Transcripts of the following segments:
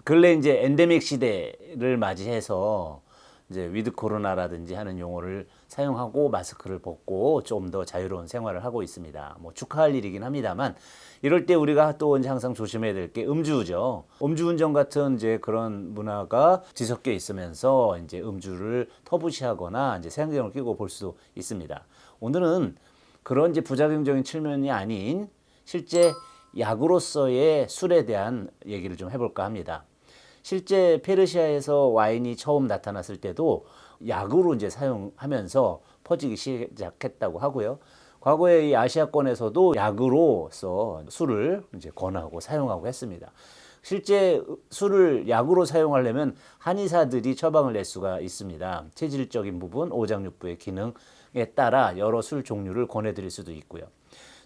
근래 이제 엔데믹 시대를 맞이해서 이제 위드 코로나라든지 하는 용어를 사용하고 마스크를 벗고 좀 더 자유로운 생활을 하고 있습니다. 뭐 축하할 일이긴 합니다만 이럴 때 우리가 또 이제 항상 조심해야 될 게 음주죠. 음주운전 같은 이제 그런 문화가 뒤섞여 있으면서 이제 음주를 터부시하거나 이제 색안경을 끼고 볼 수 있습니다. 오늘은 그런 이제 부작용적인 측면이 아닌 실제 약으로서의 술에 대한 얘기를 좀 해볼까 합니다. 실제 페르시아에서 와인이 처음 나타났을 때도 약으로 이제 사용하면서 퍼지기 시작했다고 하고요. 과거에 이 아시아권에서도 약으로서 술을 이제 권하고 사용하고 했습니다. 실제 술을 약으로 사용하려면 한의사들이 처방을 낼 수가 있습니다. 체질적인 부분, 오장육부의 기능에 따라 여러 술 종류를 권해드릴 수도 있고요.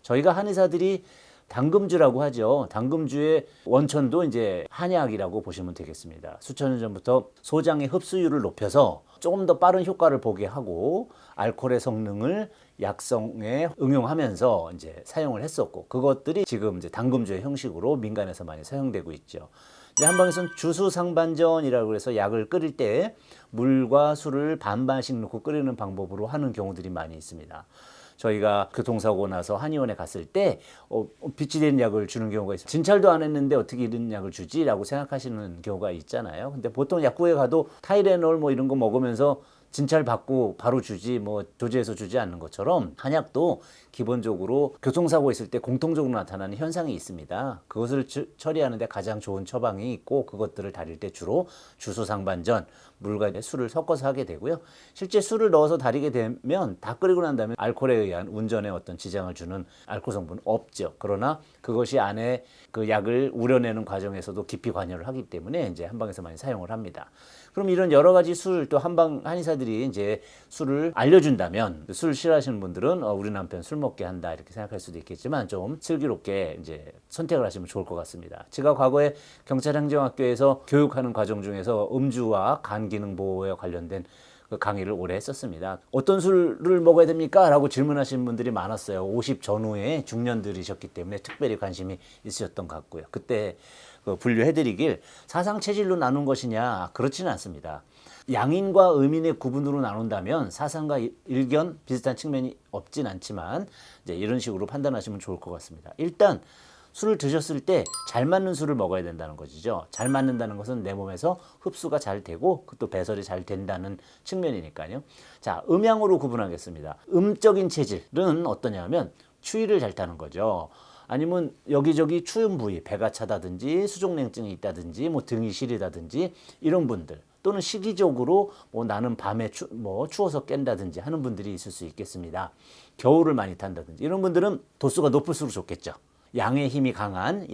저희가 한의사들이 당금주라고 하죠. 당금주의 원천도 이제 한약이라고 보시면 되겠습니다. 수천 년 전부터 소장의 흡수율을 높여서 조금 더 빠른 효과를 보게 하고 알코올의 성능을 약성에 응용하면서 이제 사용을 했었고 그것들이 지금 이제 당금주의 형식으로 민간에서 많이 사용되고 있죠. 이제 한방에서는 주수상반전이라고 해서 약을 끓일 때 물과 술을 반반씩 넣고 끓이는 방법으로 하는 경우들이 많이 있습니다. 저희가 교통사고 나서 한의원에 갔을 때 빛이 된 약을 주는 경우가 있어요. 진찰도 안 했는데 어떻게 이런 약을 주지? 라고 생각하시는 경우가 있잖아요. 근데 보통 약국에 가도 타이레놀 뭐 이런 거 먹으면서 진찰 받고 바로 주지 뭐 조제해서 주지 않는 것처럼 한약도 기본적으로 교통사고 있을 때 공통적으로 나타나는 현상이 있습니다. 그것을 처리하는데 가장 좋은 처방이 있고 그것들을 다릴 때 주로 주수상반전 물과 술을 섞어서 하게 되고요. 실제 술을 넣어서 다리게 되면 다 끓이고 난 다음에 알코올에 의한 운전에 어떤 지장을 주는 알코올 성분은 없죠. 그러나 그것이 안에 그 약을 우려내는 과정에서도 깊이 관여를 하기 때문에 이제 한방에서 많이 사용을 합니다. 그럼 이런 여러 가지 술 또 한방 한의사들이 이제 술을 알려준다면 술 싫어하시는 분들은 우리 남편 술 먹게 한다 이렇게 생각할 수도 있겠지만 좀 슬기롭게 이제 선택을 하시면 좋을 것 같습니다. 제가 과거에 경찰행정학교에서 교육하는 과정 중에서 음주와 간 기능 보호에 관련된 그 강의를 오래 했었습니다. 어떤 술을 먹어야 됩니까? 라고 질문하시는 분들이 많았어요. 50 전후에 중년들이셨기 때문에 특별히 관심이 있으셨던 것 같고요. 그때 분류해드리길 사상체질로 나눈 것이냐? 그렇지는 않습니다. 양인과 음인의 구분으로 나눈다면 사상과 일견 비슷한 측면이 없진 않지만 이제 이런 식으로 판단하시면 좋을 것 같습니다. 일단 술을 드셨을 때 잘 맞는 술을 먹어야 된다는 것이죠. 잘 맞는다는 것은 내 몸에서 흡수가 잘 되고 또 배설이 잘 된다는 측면이니까요. 자, 음양으로 구분하겠습니다. 음적인 체질은 어떠냐면 추위를 잘 타는 거죠. 아니면 여기저기 추운 부위, 배가 차다든지 수족냉증이 있다든지 뭐 등이 시리다든지 이런 분들 또는 시기적으로 뭐 나는 밤에 추워서 깬다든지 하는 분들이 있을 수 있겠습니다. 겨울을 많이 탄다든지 이런 분들은 도수가 높을수록 좋겠죠. 양의 힘이 강한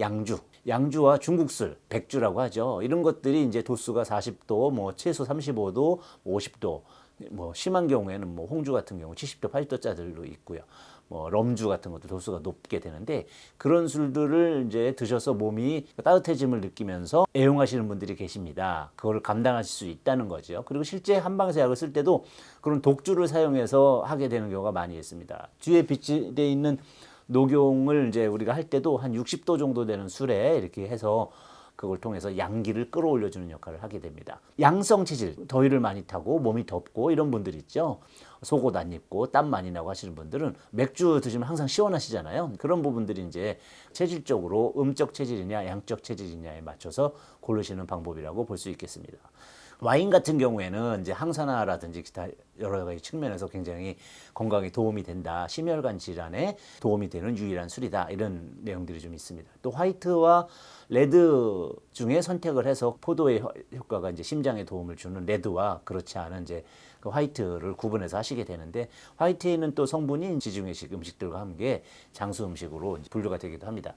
양주와 중국술, 백주라고 하죠. 이런 것들이 이제 도수가 40도, 뭐 최소 35도, 50도, 뭐 심한 경우에는 뭐 홍주 같은 경우 70도, 80도짜리도 있고요. 뭐 럼주 같은 것도 도수가 높게 되는데 그런 술들을 이제 드셔서 몸이 따뜻해짐을 느끼면서 애용하시는 분들이 계십니다. 그걸 감당하실 수 있다는 거죠. 그리고 실제 한방에서 약을 쓸 때도 그런 독주를 사용해서 하게 되는 경우가 많이 있습니다. 뒤에 비치되어 있는 녹용을 이제 우리가 할 때도 한 60도 정도 되는 술에 이렇게 해서 그걸 통해서 양기를 끌어올려주는 역할을 하게 됩니다. 양성 체질, 더위를 많이 타고 몸이 덥고 이런 분들 있죠. 속옷 안 입고 땀 많이 나고 하시는 분들은 맥주 드시면 항상 시원하시잖아요. 그런 부분들이 이제 체질적으로 음적 체질이냐 양적 체질이냐에 맞춰서 고르시는 방법이라고 볼 수 있겠습니다. 와인 같은 경우에는 이제 항산화라든지 기타 여러 가지 측면에서 굉장히 건강에 도움이 된다. 심혈관 질환에 도움이 되는 유일한 술이다. 이런 내용들이 좀 있습니다. 또 화이트와 레드 중에 선택을 해서 포도의 효과가 이제 심장에 도움을 주는 레드와 그렇지 않은 이제 그 화이트를 구분해서 하시게 되는데 화이트에는 또 성분이 지중해식 음식들과 함께 장수 음식으로 분류가 되기도 합니다.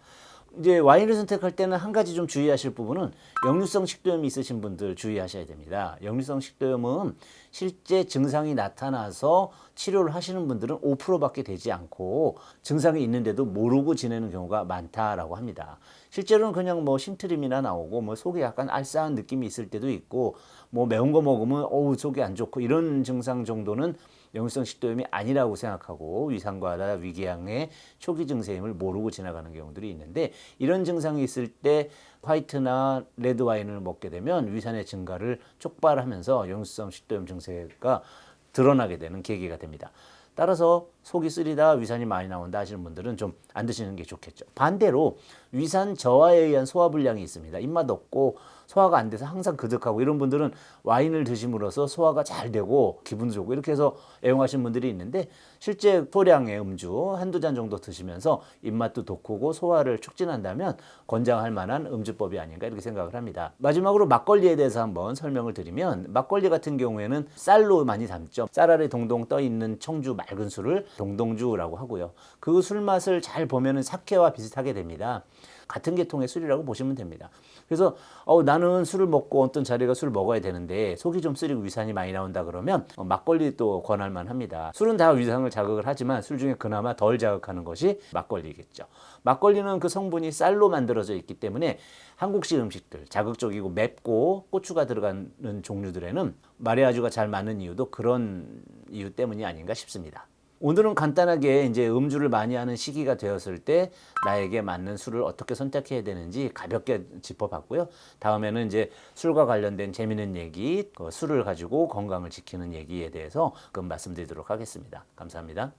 이제 와인을 선택할 때는 한 가지 좀 주의하실 부분은 역류성 식도염이 있으신 분들 주의하셔야 됩니다. 역류성 식도염은 실제 증상이 나타나서 치료를 하시는 분들은 5%밖에 되지 않고 증상이 있는데도 모르고 지내는 경우가 많다라고 합니다. 실제로는 그냥 뭐 심트림이나 나오고 뭐 속에 약간 알싸한 느낌이 있을 때도 있고 뭐 매운 거 먹으면 속이 안 좋고 이런 증상 정도는 역류성 식도염이 아니라고 생각하고 위산과다 위궤양의 초기 증세임을 모르고 지나가는 경우들이 있는데, 이런 증상이 있을 때 화이트나 레드 와인을 먹게 되면 위산의 증가를 촉발하면서 역류성 식도염 증세가 드러나게 되는 계기가 됩니다. 따라서 속이 쓰리다, 위산이 많이 나온다 하시는 분들은 좀 안 드시는 게 좋겠죠. 반대로 위산 저하에 의한 소화불량이 있습니다. 입맛 없고 소화가 안 돼서 항상 그득하고 이런 분들은 와인을 드심으로써 소화가 잘 되고 기분도 좋고 이렇게 해서 애용하시는 분들이 있는데, 실제 소량의 음주 한두 잔 정도 드시면서 입맛도 돋구고 소화를 촉진한다면 권장할 만한 음주법이 아닌가 이렇게 생각을 합니다. 마지막으로 막걸리에 대해서 한번 설명을 드리면, 막걸리 같은 경우에는 쌀로 많이 담죠. 쌀 아래 동동 떠 있는 청주 맑은 술을 동동주라고 하고요. 그 술 맛을 잘 보면은 사케와 비슷하게 됩니다. 같은 계통의 술이라고 보시면 됩니다. 그래서 나는 술을 먹고 어떤 자리가 술을 먹어야 되는데 속이 좀 쓰리고 위산이 많이 나온다 그러면 막걸리도 권할 만합니다. 술은 다 위산을 자극을 하지만 술 중에 그나마 덜 자극하는 것이 막걸리겠죠. 막걸리는 그 성분이 쌀로 만들어져 있기 때문에 한국식 음식들, 자극적이고 맵고 고추가 들어가는 종류들에는 마리아주가 잘 맞는 이유도 그런 이유 때문이 아닌가 싶습니다. 오늘은 간단하게 이제 음주를 많이 하는 시기가 되었을 때 나에게 맞는 술을 어떻게 선택해야 되는지 가볍게 짚어봤고요. 다음에는 이제 술과 관련된 재미있는 얘기, 술을 가지고 건강을 지키는 얘기에 대해서 말씀드리도록 하겠습니다. 감사합니다.